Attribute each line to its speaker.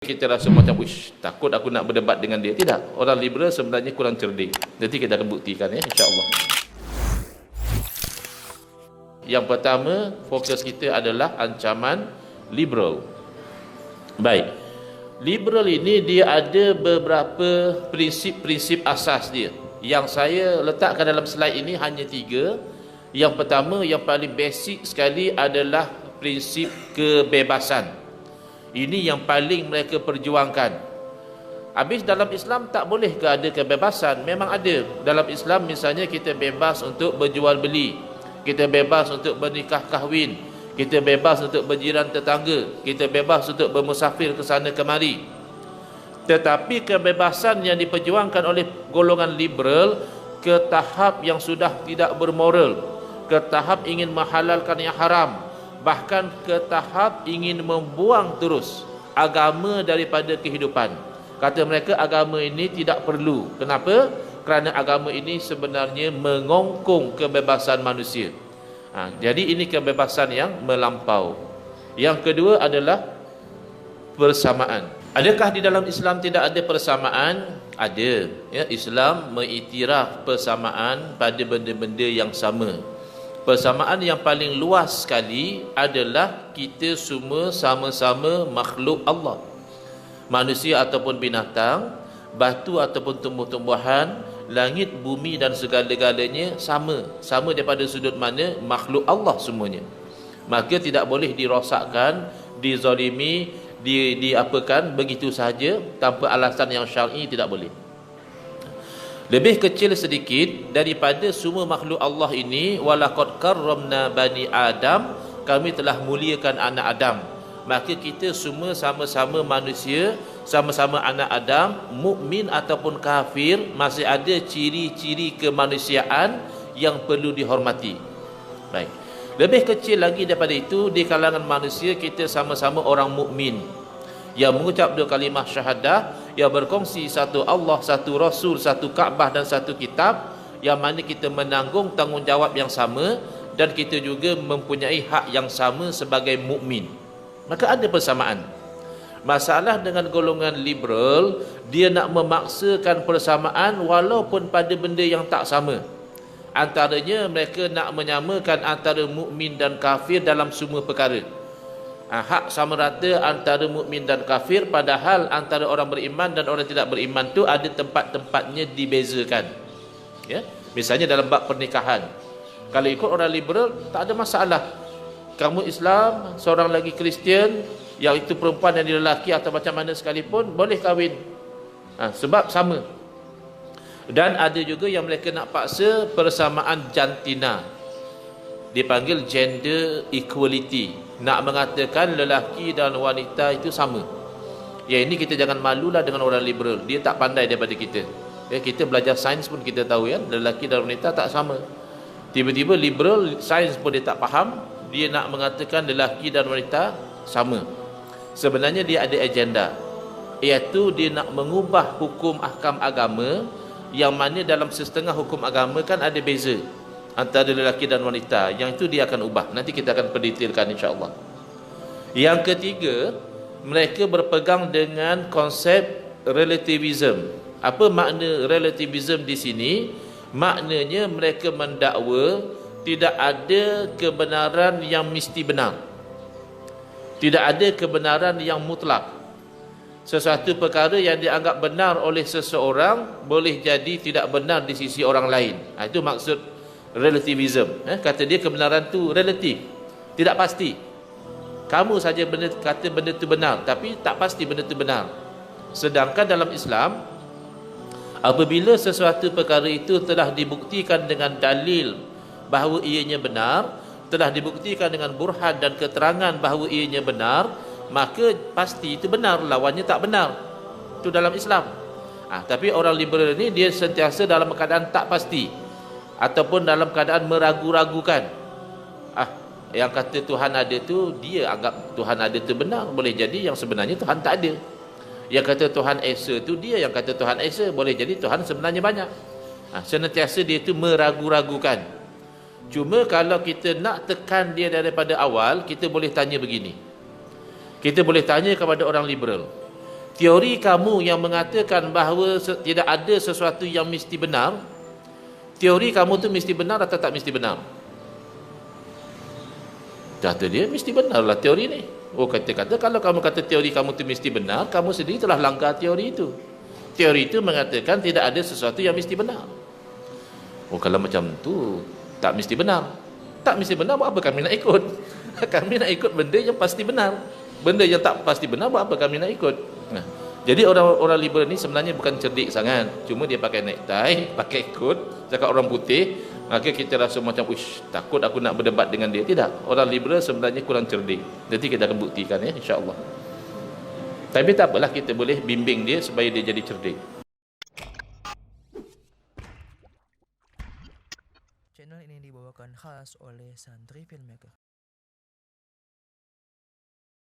Speaker 1: Kita rasa macam, wish, takut aku nak berdebat dengan dia. Tidak, orang liberal sebenarnya kurang cerdik. Nanti kita akan buktikan ya, insya-Allah. Yang pertama, fokus kita adalah ancaman liberal. Baik. Liberal ini dia ada beberapa prinsip-prinsip asas dia. Yang saya letakkan dalam slide ini hanya 3. Yang pertama, yang paling basic sekali adalah prinsip kebebasan. Ini yang paling mereka perjuangkan. Habis dalam Islam tak boleh ke ada kebebasan? Memang ada. Dalam Islam misalnya kita bebas untuk berjual beli, kita bebas untuk bernikah kahwin, kita bebas untuk berjiran tetangga, kita bebas untuk bermusafir ke sana kemari. Tetapi kebebasan yang diperjuangkan oleh golongan liberal ke tahap yang sudah tidak bermoral, ke tahap ingin menghalalkan yang haram, bahkan ke tahap ingin membuang terus agama daripada kehidupan. Kata mereka agama ini tidak perlu. Kenapa? Kerana agama ini sebenarnya mengongkong kebebasan manusia. Jadi ini kebebasan yang melampau. Yang kedua adalah persamaan. Adakah di dalam Islam tidak ada persamaan? Ada. Ya, Islam mengiktiraf persamaan pada benda-benda yang sama. Persamaan yang paling luas sekali adalah kita semua sama-sama makhluk Allah. Manusia ataupun binatang, batu ataupun tumbuh-tumbuhan, langit, bumi dan segala-galanya sama. Sama daripada sudut mana makhluk Allah semuanya. Maka tidak boleh dirosakkan, dizalimi, diapakan begitu sahaja tanpa alasan yang syar'i, tidak boleh. Lebih kecil sedikit daripada semua makhluk Allah ini, walaqad karramna bani Adam, kami telah muliakan anak Adam. Maka kita semua sama-sama manusia, sama-sama anak Adam, mukmin ataupun kafir, masih ada ciri-ciri kemanusiaan yang perlu dihormati. Baik. Lebih kecil lagi daripada itu, di kalangan manusia kita sama-sama orang mukmin yang mengucap 2 kalimah syahadah, yang berkongsi satu Allah, satu Rasul, satu Kaabah dan satu kitab, yang mana kita menanggung tanggungjawab yang sama dan kita juga mempunyai hak yang sama sebagai mukmin. Maka ada persamaan. Masalah dengan golongan liberal, dia nak memaksakan persamaan walaupun pada benda yang tak sama. Antaranya mereka nak menyamakan antara mukmin dan kafir dalam semua perkara. Hak sama rata antara mukmin dan kafir, padahal antara orang beriman dan orang tidak beriman tu ada tempat-tempatnya dibezakan. Ya, misalnya dalam bab pernikahan. Kalau ikut orang liberal tak ada masalah. Kamu Islam, seorang lagi Kristian, yang itu perempuan dan dia lelaki atau macam mana sekalipun boleh kahwin. Sebab sama. Dan ada juga yang mereka nak paksa persamaan jantina. Dipanggil gender equality. Nak mengatakan lelaki dan wanita itu sama. Ya, ini kita jangan malulah dengan orang liberal. Dia tak pandai daripada kita. Ya, kita belajar sains pun kita tahu ya, lelaki dan wanita tak sama. Tiba-tiba liberal, sains pun dia tak faham, dia nak mengatakan lelaki dan wanita sama. Sebenarnya dia ada agenda, iaitu dia nak mengubah hukum ahkam agama, yang mana dalam setengah hukum agama kan ada beza antara lelaki dan wanita. Yang itu dia akan ubah. Nanti kita akan pendetailkan insya-Allah. Yang ketiga, mereka berpegang dengan konsep relativism. Apa makna relativism di sini? Maknanya mereka mendakwa tidak ada kebenaran yang mesti benar. Tidak ada kebenaran yang mutlak. Sesuatu perkara yang dianggap benar oleh seseorang boleh jadi tidak benar di sisi orang lain. Itu maksud relativism. Kata dia kebenaran tu relatif, tidak pasti. Kamu saja kata benda tu benar, tapi tak pasti benda tu benar. Sedangkan dalam Islam, apabila sesuatu perkara itu telah dibuktikan dengan dalil bahawa ianya benar, telah dibuktikan dengan burhan dan keterangan bahawa ianya benar, maka pasti itu benar, lawannya tak benar. Itu dalam Islam. Tapi orang liberal ni dia sentiasa dalam keadaan tak pasti, ataupun dalam keadaan meragu-ragukan. Yang kata Tuhan ada tu, dia anggap Tuhan ada tu benar, boleh jadi yang sebenarnya Tuhan tak ada. Yang kata Tuhan Esa tu, dia yang kata Tuhan Esa, boleh jadi Tuhan sebenarnya banyak. Senantiasa dia tu meragu-ragukan. Cuma kalau kita nak tekan dia daripada awal, kita boleh tanya begini. Kita boleh tanya kepada orang liberal, Teori kamu yang mengatakan bahawa tidak ada sesuatu yang mesti benar, teori kamu tu mesti benar atau tak mesti benar? Kata dia mesti benar lah teori ni. Oh, kata-kata kalau kamu kata teori kamu tu mesti benar, kamu sendiri telah langgar teori itu. Teori itu mengatakan tidak ada sesuatu yang mesti benar. Oh, kalau macam tu tak mesti benar. Tak mesti benar, buat apa kami nak ikut? Kami nak ikut benda yang pasti benar. Benda yang tak pasti benar, buat apa kami nak ikut? Nah, jadi orang liberal ni sebenarnya bukan cerdik sangat. Cuma dia pakai necktie, pakai coat, cakap orang putih, maka kita rasa macam, uish, takut aku nak berdebat dengan dia. Tidak. Orang liberal sebenarnya kurang cerdik. Nanti kita akan buktikan ya, insya-Allah. Tapi tak apalah, kita boleh bimbing dia supaya dia jadi cerdik.
Speaker 2: Channel ini dibawakan khas oleh Santri Filmmaker.